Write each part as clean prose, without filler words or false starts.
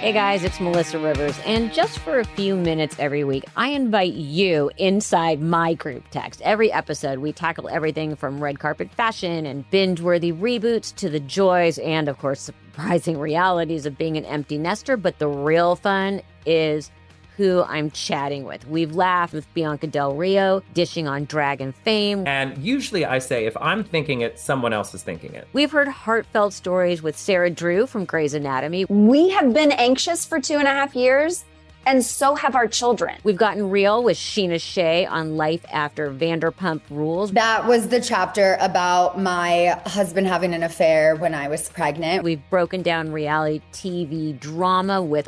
Hey guys, it's Melissa Rivers, and just for a few minutes every week, I invite you inside my group text. Every episode, we tackle everything from red carpet fashion and binge-worthy reboots to the joys and, of course, surprising realities of being an empty nester. But the real fun is who I'm chatting with. We've laughed with Bianca Del Rio, dishing on Dragon fame. And usually I say, if I'm thinking it, someone else is thinking it. We've heard heartfelt stories with Sarah Drew from Grey's Anatomy. We have been anxious for 2.5 years, and so have our children. We've gotten real with Sheena Shea on life after Vanderpump Rules. That was the chapter about my husband having an affair when I was pregnant. We've broken down reality TV drama with,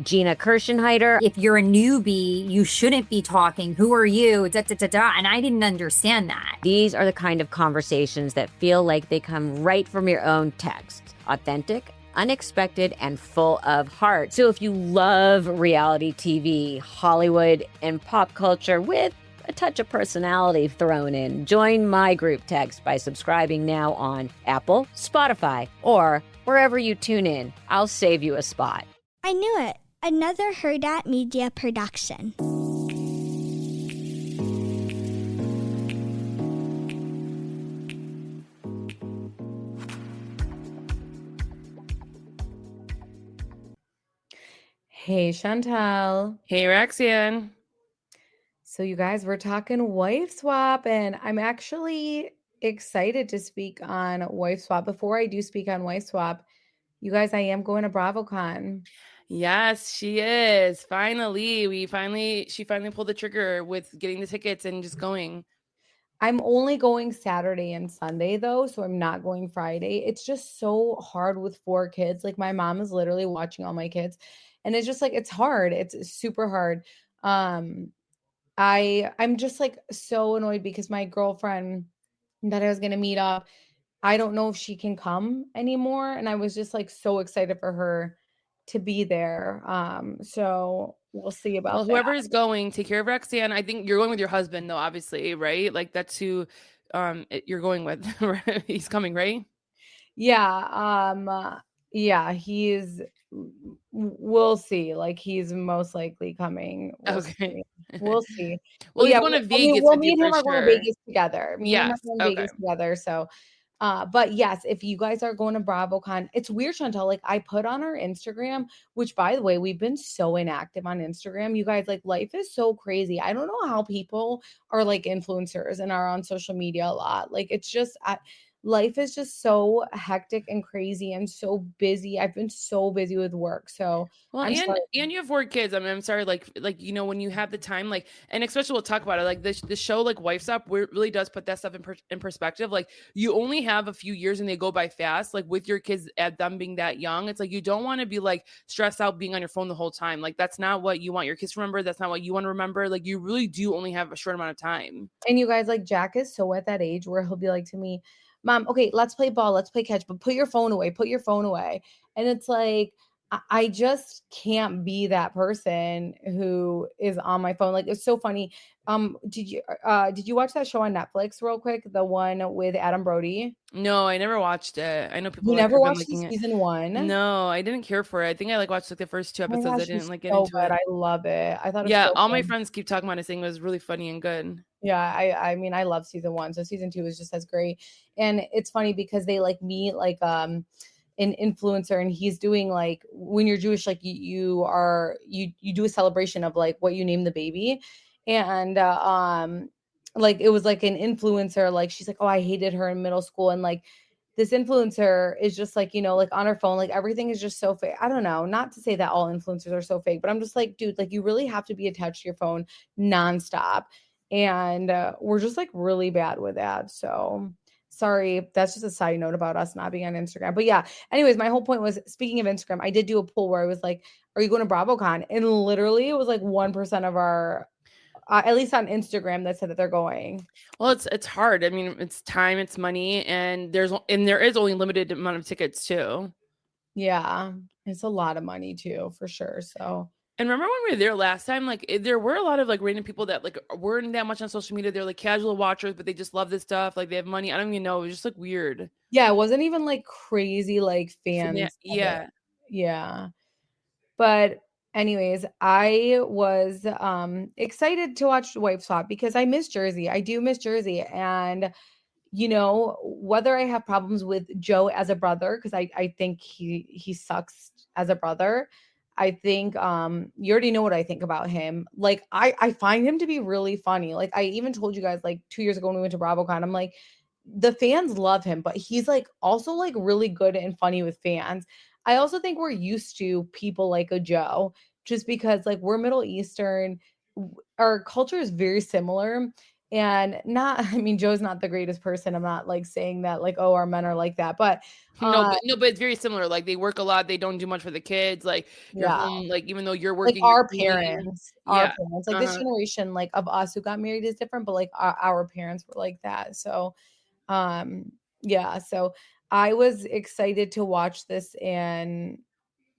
Gina Kirschenheiter. If you're a newbie, you shouldn't be talking. Who are you? Da, da, da, da. And I didn't understand that. These are the kind of conversations that feel like they come right from your own text. Authentic, unexpected, and full of heart. So if you love reality TV, Hollywood, and pop culture with a touch of personality thrown in, join my group text by subscribing now on Apple, Spotify, or wherever you tune in. I'll save you a spot. I knew it. Another Herdat Media production. Hey, Chantal. Hey, Rexian. So you guys, we're talking wife swap, and I'm actually excited to speak on wife swap. Before I do speak on wife swap, you guys, I am going to BravoCon. Yes, she is. She finally pulled the trigger with getting the tickets and just going. I'm only going Saturday and Sunday though, so I'm not going Friday. It's just so hard with 4 kids. Like my mom is literally watching all my kids. And it's just like, it's hard. It's super hard. I'm just like so annoyed because my girlfriend that I was going to meet up, I don't know if she can come anymore. And I was just like so excited for her to be there. So we'll see about that. Whoever is going, take care of Rexian. I think you're going with your husband though, obviously, right? Like that's who you're going with. He's coming, right? Yeah. Yeah, we'll see. Like he's most likely coming. We'll see. Well, he's going to Vegas. We'll meet him or go to Vegas together. Yes. Vegas together. So, but yes, if you guys are going to BravoCon, it's weird, Chantal. Like I put on our Instagram, which by the way, we've been so inactive on Instagram. You guys, like life is so crazy. I don't know how people are like influencers and are on social media a lot. Like it's just, life is just so hectic and crazy and so busy. I've been so busy with work. So and you have 4 kids. I mean, I'm sorry, like when you have the time, like, and especially we'll talk about it, like the show, like Wife Swap, really does put that stuff in perspective. Like you only have a few years and they go by fast. Like with your kids, at them being that young, it's like you don't want to be like stressed out being on your phone the whole time. Like that's not what you want your kids to remember. That's not what you want to remember. Like you really do only have a short amount of time. And you guys, like Jack is so at that age where he'll be like to me, Mom, okay, let's play ball, let's play catch, but put your phone away. And it's like, I just can't be that person who is on my phone. Like, it's so funny. Did you watch that show on Netflix real quick? The one with Adam Brody? No, I never watched it. I know people You never watched season 1? No, I didn't care for it. I think I watched like the first 2 episodes. I didn't get into it. I love it. I thought it was so all fun. My friends keep talking about it, saying it was really funny and good. Yeah, I mean, I love season 1. So season 2 is just as great. And it's funny because they like meet like an influencer, and he's doing like, when you're Jewish, like you do a celebration of like what you name the baby. And like it was like an influencer, like she's like, oh, I hated her in middle school. And like this influencer is just like, like on her phone, like everything is just so fake. I don't know, not to say that all influencers are so fake, but I'm just like, dude, like you really have to be attached to your phone nonstop. And we're just like really bad with that. So sorry, that's just a side note about us not being on Instagram. But yeah, anyways, my whole point was, speaking of Instagram, I did do a poll where I was like, are you going to BravoCon? And literally it was like 1% of our, at least on Instagram, that said that they're going. Well, it's hard. I mean, it's time, it's money, and there is only limited amount of tickets too. Yeah, it's a lot of money too, for sure. So. And remember when we were there last time, like there were a lot of like random people that like weren't that much on social media. They're like casual watchers, but they just love this stuff. Like they have money. I don't even know. It was just like weird. Yeah, it wasn't even like crazy like fans. Yeah. Yeah. But anyways, I was excited to watch Wife Swap because I miss Jersey. I do miss Jersey. And whether I have problems with Joe as a brother, because I think he sucks as a brother. I think you already know what I think about him. Like I find him to be really funny. Like I even told you guys like 2 years ago when we went to BravoCon, I'm like, the fans love him, but he's like also like really good and funny with fans. I also think we're used to people like a Joe just because like we're Middle Eastern. Our culture is very similar. And not, I mean, Joe's not the greatest person. I'm not like saying that like, oh, our men are like that. But no, but it's very similar. Like they work a lot, they don't do much for the kids. Like you're yeah, home, like even though you're like working, you're our cleaning. our Yeah. parents, like this generation, like of us who got married is different, but like our parents were like that. So, yeah. So I was excited to watch this, and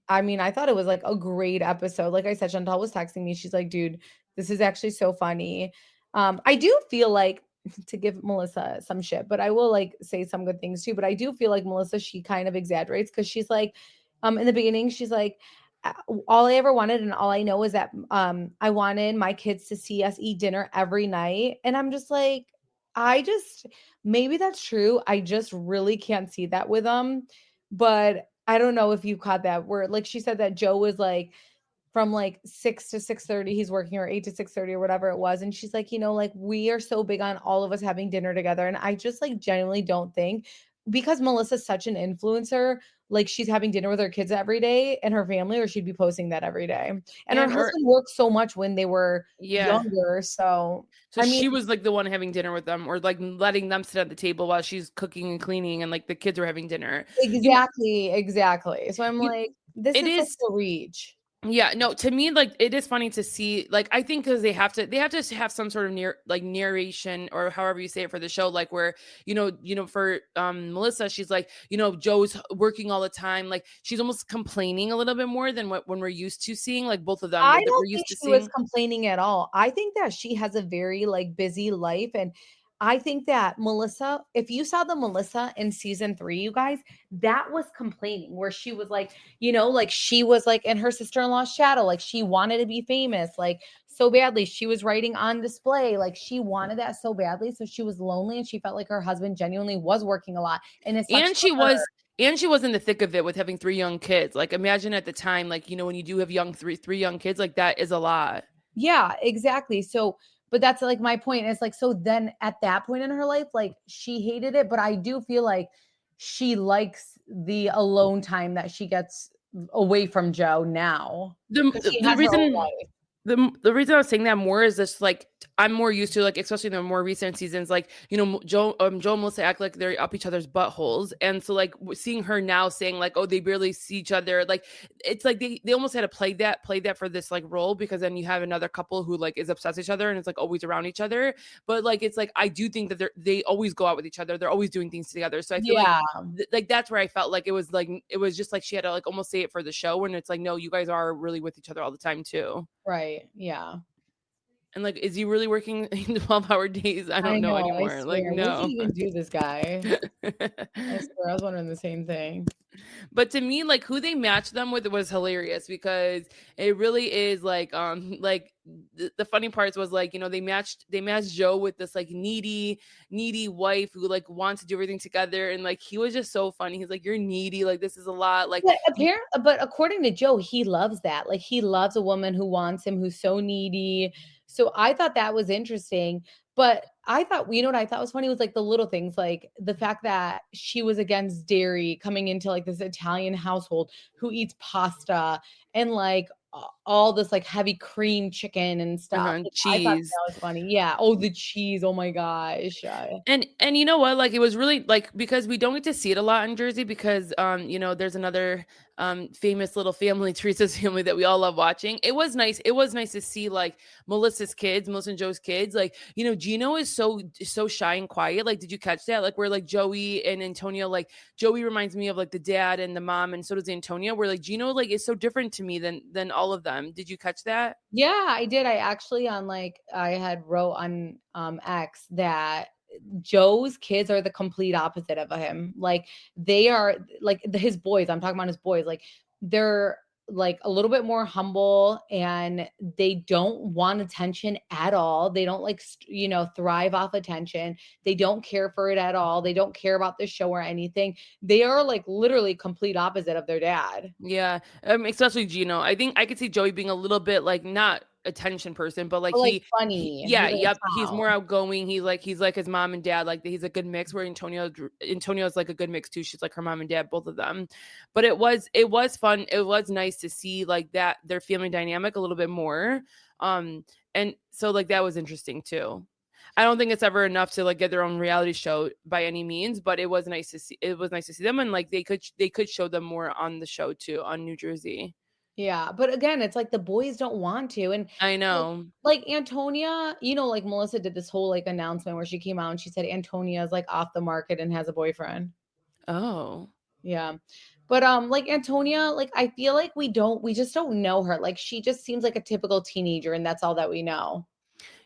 I mean, I thought it was like a great episode. Like I said, Chantal was texting me. She's like, dude, this is actually so funny. I do feel like to give Melissa some shit, but I will like say some good things too. But I do feel like Melissa, she kind of exaggerates because she's like, in the beginning, she's like, all I ever wanted and all I know is that I wanted my kids to see us eat dinner every night. And I'm just like, I just maybe that's true. I just really can't see that with them. But I don't know if you caught that where like she said that Joe was like from like 6 to 6:30 he's working, or 8 to 6:30 or whatever it was, and she's like, like we are so big on all of us having dinner together, and I just like genuinely don't think, because Melissa's such an influencer, like she's having dinner with her kids every day and her family, or she'd be posting that every day. And her husband worked so much when they were younger, so So I mean, she was like the one having dinner with them, or like letting them sit at the table while she's cooking and cleaning, and like the kids were having dinner. exactly. So I'm like, this it is is such a reach. Yeah, no, to me, like it is funny to see, like I think because they have to have some sort of narration, or however you say it, for the show, like where for Melissa, she's like, Joe's working all the time, like she's almost complaining a little bit more than when we're used to seeing, like both of them I that we're don't think used to she was seeing. complaining at all. I think that she has a very like busy life, and I think that Melissa, if you saw the Melissa in season 3, you guys, that was complaining, where she was like, like she was like in her sister-in-law's shadow, like she wanted to be famous, like so badly. She was writing on display, like she wanted that so badly. So she was lonely, and she felt like her husband genuinely was working a lot, and it sucks And for she her. was in the thick of it with having 3 young kids. Like imagine at the time, like when you do have three young kids, like that is a lot. Yeah, exactly. So, but that's like my point. It's like, so then at that point in her life, like she hated it, but I do feel like she likes the alone time that she gets away from Joe now, because she The has her own reason life. the reason I was saying that more is just like I'm more used to, like especially in the more recent seasons, like Joe and Melissa act like they're up each other's buttholes, and so like seeing her now saying like, oh, they barely see each other, like it's like they almost had to play that for this like role, because then you have another couple who like is obsessed with each other and it's like always around each other, but like it's like I do think that they always go out with each other, they're always doing things together, so I feel like like that's where I felt like it was just like she had to like almost say it for the show, when it's like, no, you guys are really with each other all the time too. Right. Yeah. And like, is he really working 12-hour days? I don't know anymore. Like, What does he no. even do, this guy? I swear, I was wondering the same thing. But to me, like who they matched them with was hilarious, because it really is like the funny parts was like, they matched Joe with this like needy wife who like wants to do everything together, and like he was just so funny. He's like, you're needy, like this is a lot, like but according to Joe, he loves that. Like he loves a woman who wants him, who's so needy. So I thought that was interesting. But I thought, what I thought was funny was like the little things, like the fact that she was against dairy, coming into like this Italian household who eats pasta and like all this like heavy cream chicken and stuff. Like, I thought cheese. that was funny. Yeah. Oh, the cheese. Oh my gosh. And you know what? Like it was really like, because we don't get to see it a lot in Jersey, because there's another famous little family, Teresa's family, that we all love watching. It was nice to see like Melissa and Joe's kids. Like, Gino is so shy and quiet. Like, did you catch that? Like where like Joey and Antonio, like Joey reminds me of like the dad and the mom, and so does Antonio, where like Gino like is so different to me than all of them. Did you catch that? Yeah, I did. I actually I had wrote on X that Joe's kids are the complete opposite of him. Like they are like his boys. I'm talking about his boys. Like they're like a little bit more humble, and they don't want attention at all. They don't like, thrive off attention. They don't care for it at all. They don't care about the show or anything. They are like literally complete opposite of their dad. Yeah, especially Gino. I think I could see Joey being a little bit like not attention person, but like But, like, he, funny. yeah, He's like a yep, he's more clown. outgoing. He's like his mom and dad. Like he's a good mix. Where Antonio's like a good mix too. She's like her mom and dad, both of them. But it was fun. It was nice to see like that their family dynamic a little bit more. And so like that was interesting too. I don't think it's ever enough to like get their own reality show by any means, but it was nice to see. It was nice to see them, and like they could show them more on the show too on New Jersey. Yeah, but again, it's like the boys don't want to, and I know. like Antonia, like Melissa did this whole like announcement where she came out and she said Antonia is like off the market and has a boyfriend. Oh. Yeah. But like Antonia, like I feel like we just don't know her. Like she just seems like a typical teenager, and that's all that we know.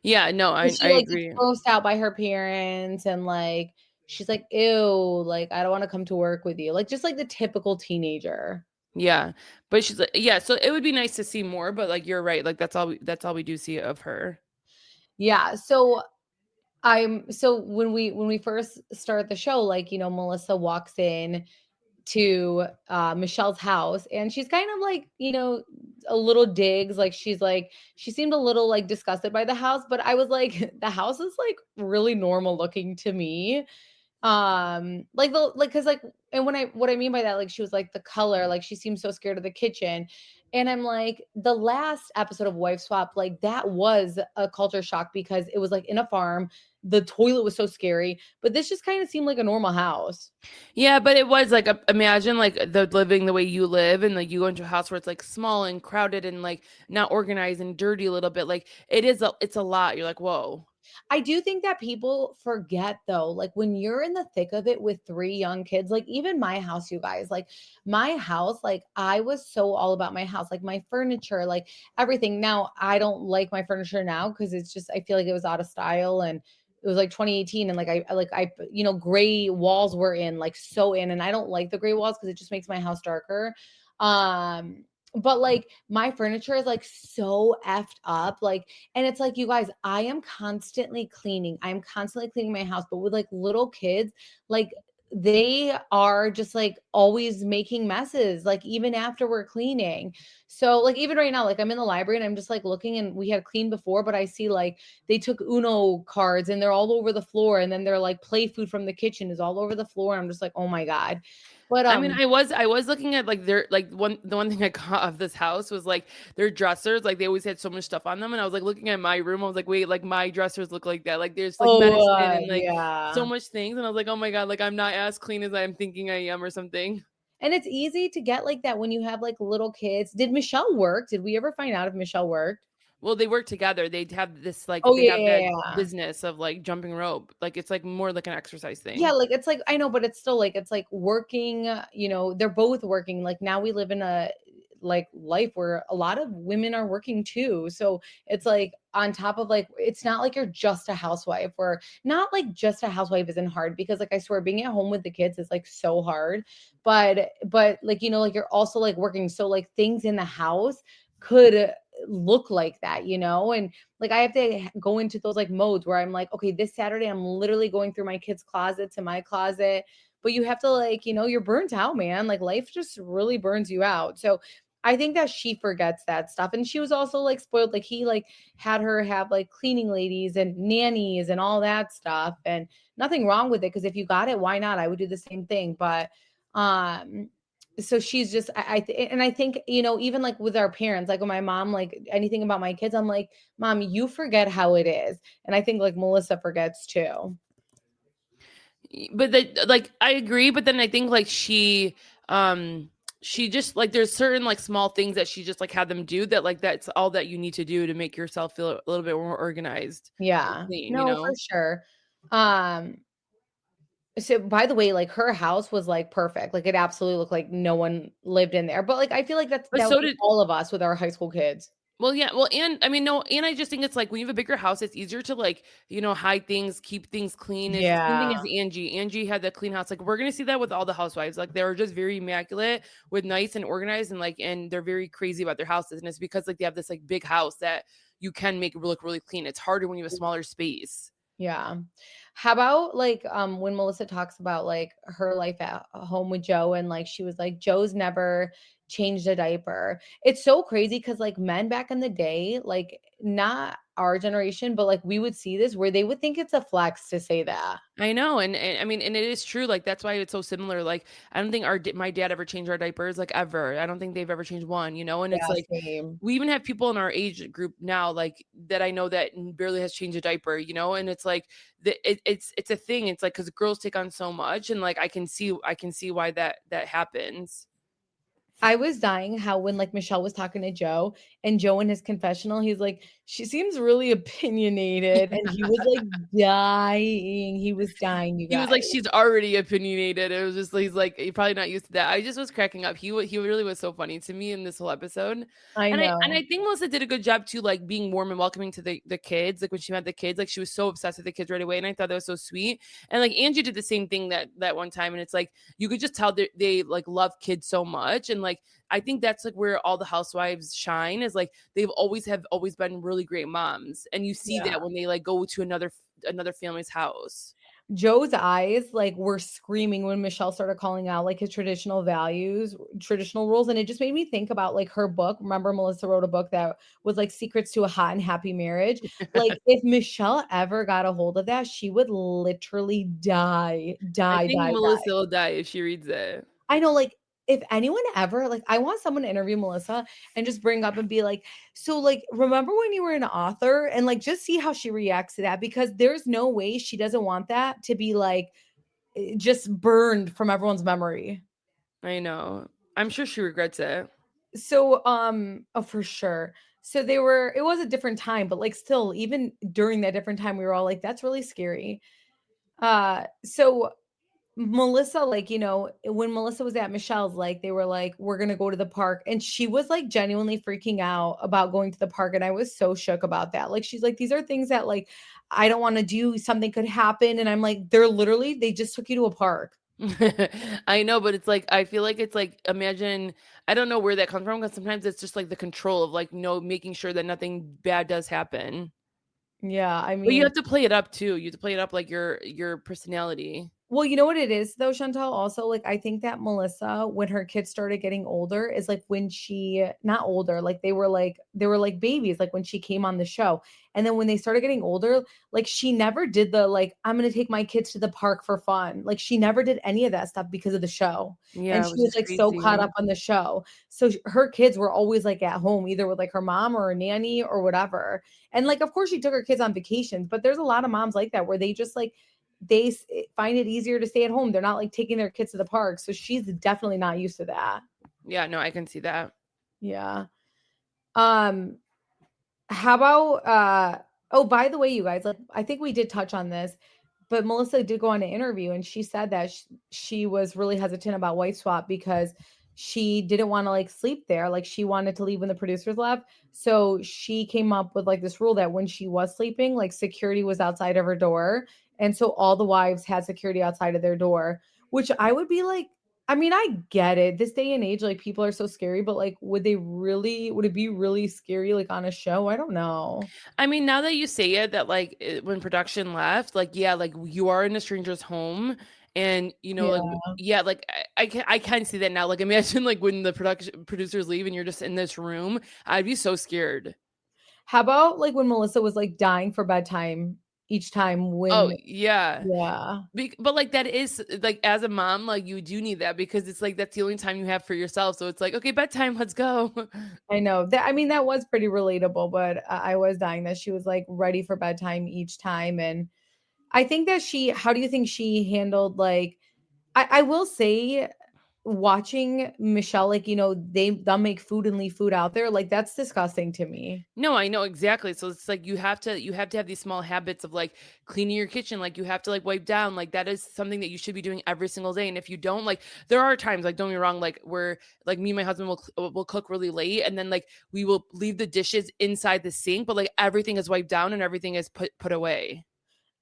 Yeah, no, I She like agree. gets grossed out by her parents, and like she's like, ew, like I don't want to come to work with you. Like just like the typical teenager. Yeah, but she's like, yeah. So it would be nice to see more, but like you're right. Like that's all we do see of her. Yeah. So when we first start the show, like, Melissa walks in to Michelle's house, and she's kind of like, a little digs. Like she seemed a little like disgusted by the house, but I was like, the house is like really normal looking to me. Like cause like, and what I mean by that, like she was like the color, like she seemed so scared of the kitchen. And I'm like, the last episode of Wife Swap, like that was a culture shock because it was like in a farm. The toilet was so scary, but this just kind of seemed like a normal house. Yeah, but it was like imagine like the living the way you live, and like you go into a house where it's like small and crowded and like not organized and dirty a little bit. Like it's a lot. You're like, whoa. I do think that people forget though, like when you're in the thick of it with 3 young kids, like even my house, you guys, like my house, like I was so all about my house, like my furniture, like everything. Now I don't like my furniture now because it's just, I feel like it was out of style, and it was like 2018, and I gray walls were in, like so in, and I don't like the gray walls because it just makes my house darker. But like my furniture is like so effed up, like, and it's like, you guys, I am constantly cleaning. I'm constantly cleaning my house, but with like little kids, like they are just like always making messes, like even after we're cleaning. So like even right now, like I'm in the library and I'm just like looking, and we had cleaned before, but I see like they took Uno cards and they're all over the floor, and then they're like play food from the kitchen is all over the floor. I'm just like, oh my God. But I mean, I was looking at like their like the one thing I got of this house was like their dressers. Like they always had so much stuff on them, and I was like looking at my room. I was like, wait, like my dressers look like that. Like there's like medicine and like so much things, and I was like, oh my God, like I'm not as clean as I'm thinking I am or something. And it's easy to get like that when you have like little kids. Did Michelle work? Did we ever find out if Michelle worked? Well, they work together. They'd have this like Oh they have that yeah. business of like jumping rope. Like it's like more like an exercise thing. Yeah, like it's like, I know, but it's still like, it's like working, they're both working. Like now we live in a like life where a lot of women are working too. So it's like on top of like, it's not like you're just a housewife, or not like just a housewife isn't hard, because like I swear being at home with the kids is like so hard. But like, like you're also like working. So like things in the house could look like that, and like I have to go into those like modes where I'm like, okay, this Saturday I'm literally going through my kids' closet to my closet. But you have to like, you're burnt out, man. Like life just really burns you out. So I think that she forgets that stuff. And she was also like spoiled. Like he like had her have like cleaning ladies and nannies and all that stuff. And nothing wrong with it, because if you got it, why not? I would do the same thing. But so she's just, and I think, even like with our parents, like when my mom, like anything about my kids, I'm like, Mom, you forget how it is. And I think like Melissa forgets too. But like I agree, but then I think like she just like there's certain like small things that she just like had them do that, like that's all that you need to do to make yourself feel a little bit more organized. Yeah. Clean, No, for sure. So by the way, like her house was like perfect. Like it absolutely looked like no one lived in there. But like I feel like that so was did all of us with our high school kids. Well, yeah. Well, and I mean, no, and I just think it's like when you have a bigger house, it's easier to like, hide things, keep things clean. It's the same thing as Yeah. Angie. Angie had the clean house. Like we're gonna see that with all the housewives. Like they were just very immaculate with nice and organized and like and they're very crazy about their houses. And it's because like they have this like big house that you can make it look really clean. It's harder when you have a smaller space. Yeah. How about like when Melissa talks about like her life at home with Joe and like she was like Joe's never changed a diaper. It's so crazy cuz like men back in the day, like not our generation, but like we would see this where they would think it's a flex to say that. I know, and I mean, and it is true. Like that's why it's so similar. Like I don't think my dad ever changed our diapers, like ever. I don't think they've ever changed one. And it's Yeah, like same. we even have people in our age group now, like that I know that barely has changed a diaper. And it's like it's a thing. It's like because girls take on so much, and like I can see why that happens. I was dying how when like Michelle was talking to Joe and Joe in his confessional, he's like, she seems really opinionated. And he was like dying. He was dying, you He was guys. like, she's already opinionated. It was just he's like, you're probably not used to that. I just was cracking up. He really was so funny to me in this whole episode. I And know. I think Melissa did a good job too, like being warm and welcoming to the kids. Like when she met the kids, like she was so obsessed with the kids right away. And I thought that was so sweet. And like Angie did the same thing that one time. And it's like you could just tell they like love kids so much. And like I think that's like where all the housewives shine is like they've always been really great moms. And you see Yeah. that when they like go to another family's house. Joe's eyes like were screaming when Michelle started calling out like his traditional values, traditional rules. And it just made me think about like her book. Remember, Melissa wrote a book that was like Secrets to a Hot and Happy Marriage. Like, if Michelle ever got a hold of that, she would literally die, I die, think die, die. Melissa will die if she reads it. I know, like, if anyone ever, like, I want someone to interview Melissa and just bring up and be like, so, like, remember when you were an author? And, like, just see how she reacts to that because there's no way she doesn't want that to be, like, just burned from everyone's memory. I know. I'm sure she regrets it. So, oh, for sure. So it was a different time, but, like, still, even during that different time, we were all like, that's really scary. So Melissa, like, when Melissa was at Michelle's, like, they were like, we're going to go to the park. And she was like genuinely freaking out about going to the park. And I was so shook about that. Like, she's like, these are things that like, I don't want to do. Something could happen. And I'm like, they just took you to a park. I know, but it's like I feel like it's like imagine I don't know where that comes from because sometimes it's just like the control of like making sure that nothing bad does happen. Yeah. I But you mean, have to play it up too. You have to play it up like your personality. well, you know what it is though, Chantal? Also, like I think that Melissa, when her kids started getting older, is like when she not older, like they were like babies, like when she came on the show. And then when they started getting older, like she never did the like, I'm gonna take my kids to the park for fun. Like she never did any of that stuff because of the show. Yeah, And it she was was just like so caught crazy. up on the show. So her kids were always like at home, either with like her mom or a nanny or whatever. And like, of course, she took her kids on vacations, but there's a lot of moms like that where they just like find it easier to stay at home. They're not like taking their kids to the park. So she's definitely not used to that. Yeah, no, I can see that. Yeah. Um, how about oh, by the way, you guys, like I think we did touch on this, but Melissa did go on an interview and she said that she was really hesitant about White Swap because she didn't want to like sleep there. Like she wanted to leave when the producers left. So she came up with like this rule that when she was sleeping, like security was outside of her door. And so all the wives had security outside of their door, which I would be like, I mean, I get it. This day and age, like people are so scary, but like, would it be really scary like on a show? I don't know. I mean, now that you say it, that like when production left, like yeah, like you are in a stranger's home, and like yeah, like I can see that now. Like imagine like when the producers leave and you're just in this room, I'd be so scared. How about like when Melissa was like dying for bedtime each time Oh when, yeah. yeah. But like that is like as a mom, like you do need that because it's like that's the only time you have for yourself. So it's like, okay, bedtime, let's go. I know that. I mean, that was pretty relatable, but I was dying that she was like ready for bedtime each time. And I think that how do you think she handled like, I will say watching Michelle, like, they'll make food and leave food out there. Like, that's disgusting to me. No, I know exactly. So it's like you have to have these small habits of like cleaning your kitchen. Like you have to like wipe down. Like that is something that you should be doing every single day. And if you don't, like there are times, like don't get me wrong, like where like me and my husband will cook really late, and then like we will leave the dishes inside the sink, but like everything is wiped down and everything is put away.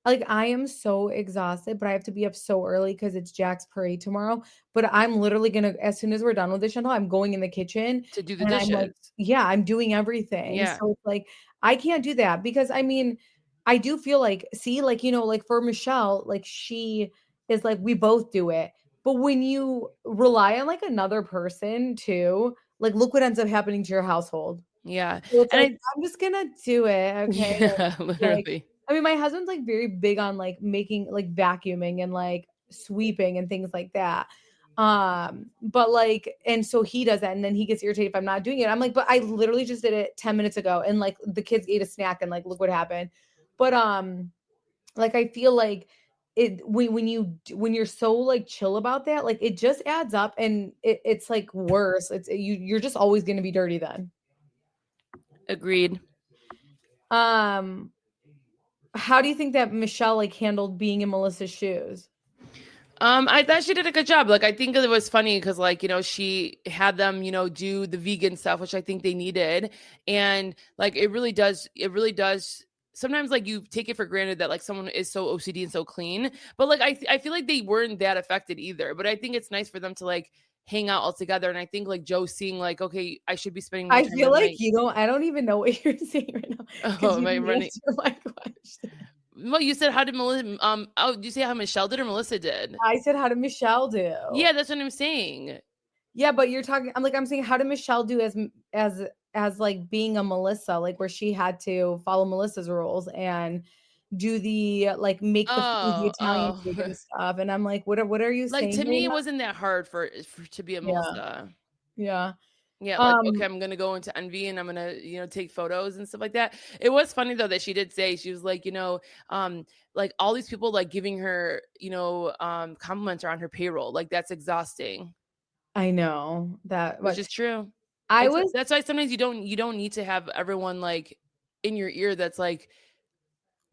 Like, I am so exhausted, but I have to be up so early because it's Jack's parade tomorrow. But I'm literally gonna, as soon as we're done with this, Chantal, I'm going in the kitchen To do the and I'm like, dishes. yeah, I'm doing everything. Yeah. So it's like, I can't do that because I mean, I do feel like, see, like, like for Michelle, like she is like, we both do it. But when you rely on like another person too, like, look what ends up happening to your household. Yeah. So it's And like, I'm just gonna do it. Okay. yeah, Like, literally. I mean, my husband's like very big on like making like vacuuming and like sweeping and things like that. But like, and so he does that, and then he gets irritated if I'm not doing it. I'm like, but I literally just did it 10 minutes ago, and like the kids ate a snack, and like look what happened. But like I feel like it when you're so like chill about that, like it just adds up, and it's like worse. You're just always gonna be dirty then. Agreed. Um, how do you think that Michelle like handled being in Melissa's shoes? I thought she did a good job. Like, I think it was funny because, like, she had them, do the vegan stuff, which I think they needed. And like, it really does. Sometimes, like, you take it for granted that like someone is so OCD and so clean, but like, I feel like they weren't that affected either. But I think it's nice for them to like hang out all together. And I think like Joe seeing like, okay, I should be spending more I time feel with like I don't even know what you're saying right now because Oh, you am I didn't running? answer my question. Well, you said how did Melissa? Oh, did you say how Michelle did or Melissa did? I said, how did Michelle do? Yeah, that's what I'm saying. Yeah, but you're talking. I'm saying, how did Michelle do as like being a Melissa, like where she had to follow Melissa's rules and do the like make the food, the Italian Oh. vegan stuff, and I'm like, what are you Like saying to right me, it now? wasn't that hard for to be a Yeah, Melissa. yeah. Yeah, like okay, Um, I'm gonna go into Envy and I'm gonna take photos and stuff like that. It was funny though that she did say she was like like all these people like giving her compliments are on her payroll. Like that's exhausting, I know that, which but is true. I And so was that's why sometimes you don't need to have everyone like in your ear that's like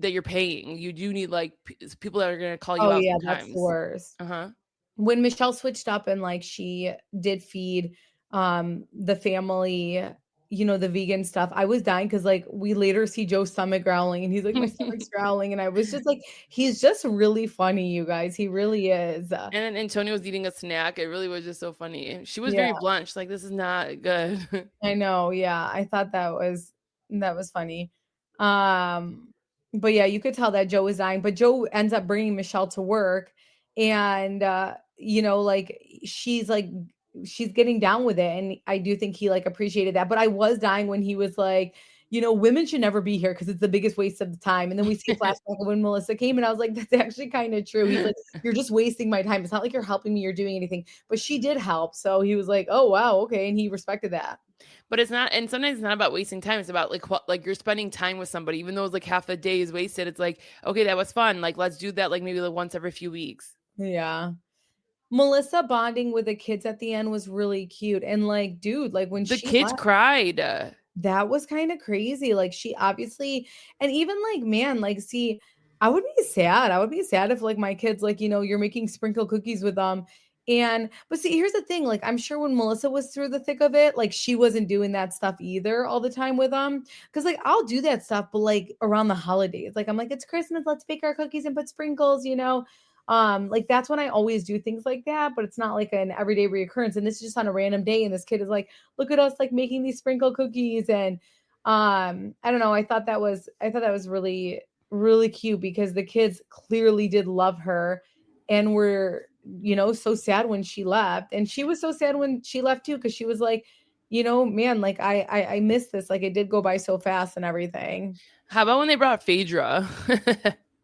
that you're paying. You do need like people that are gonna call you oh out yeah, that's the sometimes. worst. Uh-huh. When Michelle switched up and like she did feed the family, the vegan stuff, I was dying because like we later see Joe's stomach growling and he's like, my stomach's growling. And I was just like, he's just really funny, you guys. He really is. And then Antonio was eating a snack. It really was just so funny. She was Yeah, very blunt. She's like, this is not good. I know. Yeah. I thought that was funny. Um, but yeah, you could tell that Joe was dying, but Joe ends up bringing Michelle to work and like she's getting down with it, and I do think he like appreciated that. But I was dying when he was like, women should never be here because it's the biggest waste of the time. And then we see a flashback of when Melissa came, and I was like, that's actually kind of true. He's like, you're just wasting my time. It's not like you're helping me or doing anything, but she did help. So he was like, oh wow, okay, and he respected that. But it's not, and sometimes it's not about wasting time. It's about like what, like you're spending time with somebody, even though it's like half a day is wasted. It's like, okay, that was fun. Like, let's do that. Like maybe like once every few weeks. Yeah. Melissa bonding with the kids at the end was really cute. And like, dude, like when The she kids left, cried. that was kind of crazy. Like she obviously, and even like, man, like, see, I would be sad. I would be sad if like my kids, like, you're making sprinkle cookies with them. But see, here's the thing. Like, I'm sure when Melissa was through the thick of it, like she wasn't doing that stuff either all the time with them. Cause like I'll do that stuff, but like around the holidays, like I'm like, it's Christmas, let's bake our cookies and put sprinkles. Like that's when I always do things like that, but it's not like an everyday reoccurrence. And this is just on a random day. And this kid is like, look at us like making these sprinkle cookies. And I don't know. I thought that was really, really cute because the kids clearly did love her and were, so sad when she left. And she was so sad when she left too, because she was like, man, like I miss this. Like it did go by so fast and everything. How about when they brought Phaedra?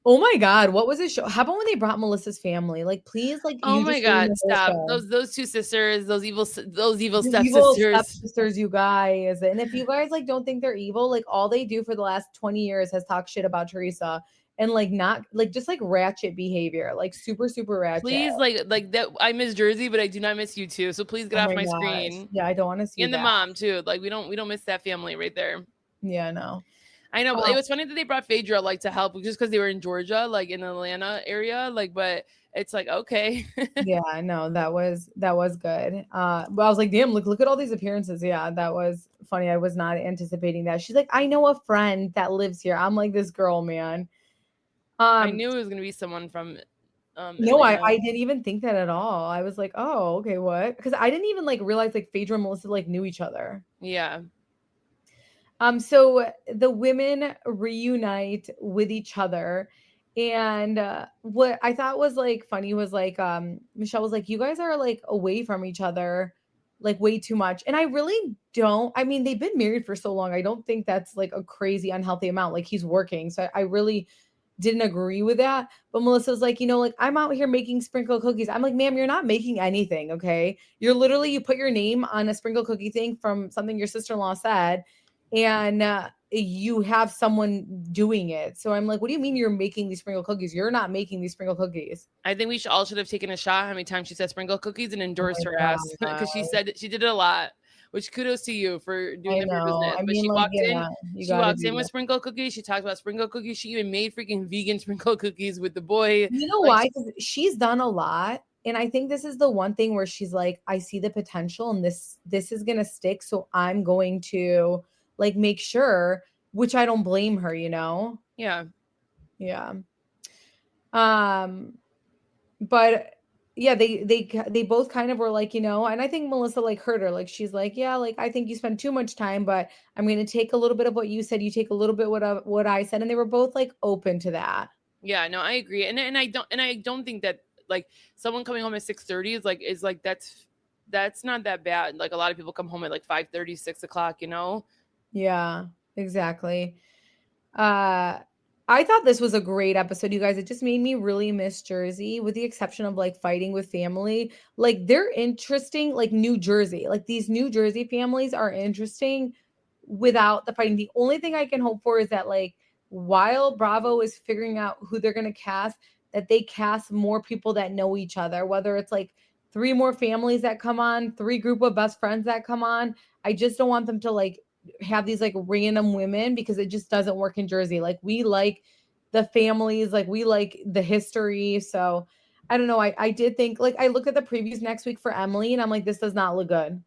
Oh my God, what was this show? How about when they brought Melissa's family? Like, please, like, Oh you my just ruined God, the whole stop. show. Those two sisters, those evil The evil stepsisters. stepsisters, you guys. And if you guys like don't think they're evil, like all they do for the last 20 years has talked shit about Teresa and like not like just like ratchet behavior, like super, super ratchet. Please, like that. I miss Jersey, but I do not miss you too. So please get off my gosh. screen. Yeah, I don't want to see And that. the mom too. Like we don't miss that family right there. Yeah, no. I know, but it was funny that they brought Phaedra like to help just because they were in Georgia, like in the Atlanta area. Like, but it's like okay. Yeah, no, that was good. But I was like, damn, look at all these appearances. Yeah, that was funny. I was not anticipating that. She's like, I know a friend that lives here. I'm like, this girl, man. I knew it was gonna be someone from. No, I didn't even think that at all. I was like, oh, okay, what? Because I didn't even like realize like Phaedra and Melissa like knew each other. Yeah. So the women reunite with each other. And what I thought was like funny was like Michelle was like, you guys are like away from each other like way too much. And I really don't. I mean, they've been married for so long. I don't think that's like a crazy unhealthy amount. Like he's working. So I really didn't agree with that. But Melissa was like, like I'm out here making sprinkle cookies. I'm like, ma'am, you're not making anything. Okay. You're literally, you put your name on a sprinkle cookie thing from something your sister-in-law said. And you have someone doing it. So I'm like, what do you mean you're making these sprinkle cookies? You're not making these sprinkle cookies. I think we should have taken a shot how many times she said sprinkle cookies and endorsed her ass because she said that she did it a lot. Which kudos to you for doing it for business. But she walked in. She walked in with sprinkle cookies. She talked about sprinkle cookies. She even made freaking vegan sprinkle cookies with the boy. You know why? Because she's done a lot. And I think this is the one thing where she's like, I see the potential and this is going to stick. So I'm going to like make sure, which I don't blame her, Yeah. Yeah. But yeah, they both kind of were like, and I think Melissa like hurt her. Like, she's like, yeah, like, I think you spend too much time, but I'm going to take a little bit of what you said. You take a little bit what I said. And they were both like open to that. Yeah, no, I agree. And I don't think that like someone coming home at 6:30 is like, that's not that bad. Like a lot of people come home at like 5:30, 6 o'clock, Yeah, exactly. I thought this was a great episode, you guys. It just made me really miss Jersey, with the exception of like fighting with family. Like they're interesting, like New Jersey. Like these New Jersey families are interesting without the fighting. The only thing I can hope for is that like while Bravo is figuring out who they're going to cast, that they cast more people that know each other, whether it's like 3 more families that come on, 3 group of best friends that come on. I just don't want them to like have these like random women, because it just doesn't work in Jersey. Like we like the families, like we like the history. So I don't know. I did think, like, I look at the previews next week for Emily and I'm like, this does not look good.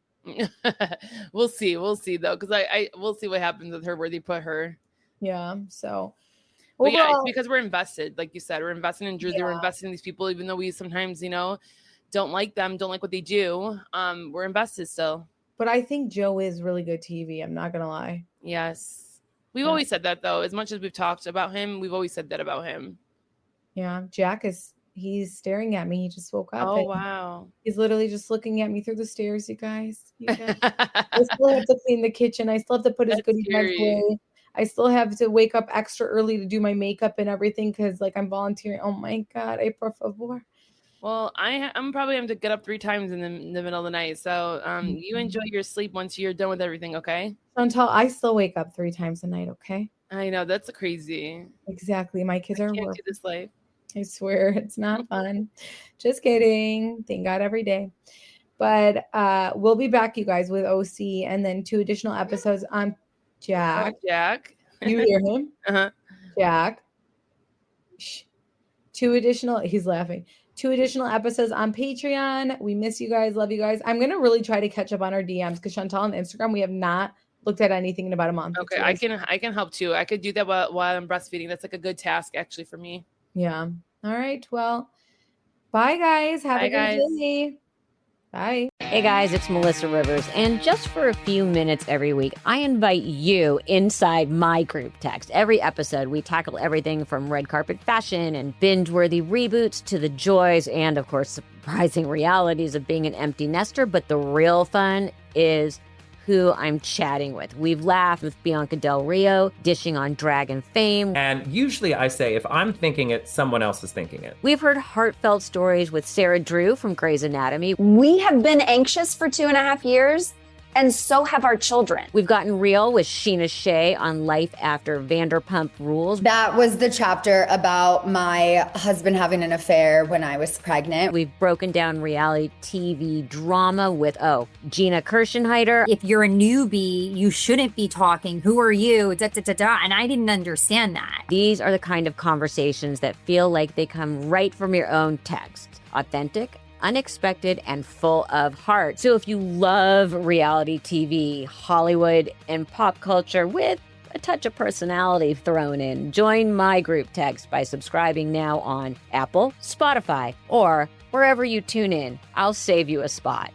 We'll see though, because we'll see what happens with her, where they put her. Yeah. So but yeah, it's because we're invested, like you said, we're investing in Jersey. Yeah. We're investing in these people, even though we sometimes don't like them, don't like what they do. We're invested still. But I think Joe is really good TV. I'm not going to lie. Yes. We've always said that, though. As much as we've talked about him, we've always said that about him. Yeah. Jack he's staring at me. He just woke up. Oh, wow. He's literally just looking at me through the stairs, you guys. I still have to clean the kitchen. I still have to put his goodie bags away. I still have to wake up extra early to do my makeup and everything, because like I'm volunteering. Oh my God. Por favor. Well, I'm probably having to get up 3 times in the middle of the night. So you enjoy your sleep once you're done with everything, okay? Until I still wake up 3 times a night, okay? I know, that's crazy. Exactly. My kids are can't do this life. I swear, it's not fun. Just kidding. Thank God every day. But we'll be back, you guys, with OC, and then 2 additional episodes on Jack. Oh, Jack. You hear him? Uh-huh. Jack. Shh. 2 additional, he's laughing. 2 additional episodes on Patreon. We miss you guys. Love you guys. I'm going to really try to catch up on our DMs, because Chantal on Instagram, we have not looked at anything in about a month. Okay, I can help too. I could do that while I'm breastfeeding. That's like a good task actually for me. Yeah. All right. Well, bye guys. Have a good day. Bye. Hey guys, it's Melissa Rivers, and just for a few minutes every week, I invite you inside my group text. Every episode, we tackle everything from red carpet fashion and binge-worthy reboots to the joys and, of course, surprising realities of being an empty nester. But the real fun is who I'm chatting with. We've laughed with Bianca Del Rio, dishing on Dragon fame. And usually I say, if I'm thinking it, someone else is thinking it. We've heard heartfelt stories with Sarah Drew from Grey's Anatomy. We have been anxious for 2.5 years, And so have our children. We've gotten real with Sheena Shea on life after Vanderpump Rules. That was the chapter about my husband having an affair when I was pregnant. We've broken down reality TV drama with, Gina Kirschenheiter. If you're a newbie, you shouldn't be talking. Who are you? And I didn't understand that. These are the kind of conversations that feel like they come right from your own text. Authentic, unexpected, and full of heart. So if you love reality TV, Hollywood, and pop culture with a touch of personality thrown in, join my group text by subscribing now on Apple, Spotify, or wherever you tune in. I'll save you a spot.